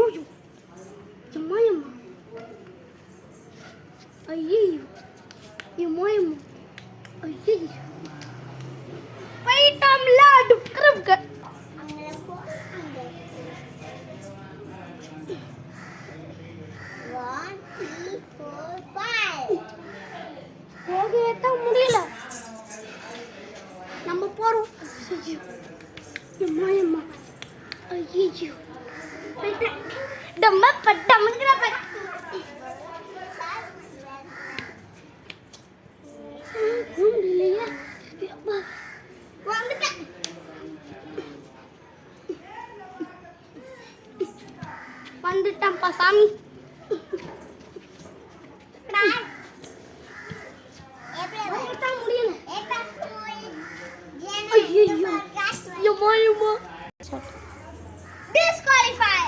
ஐயோ எம்மா எம்மா ஐயோ எம்மா எம்மா ஐயோ போயிட்டாம்ல டுக்கறவுக்கு போகவே முடியல நம்ம போறோம் எம்மா எம்மா ஐயோ டம்ம பட்டம்ங்கற குண்டிலையா அப்பா வந்துட்டேன் வந்துட்டேன்ப்பா சாமி Disqualify.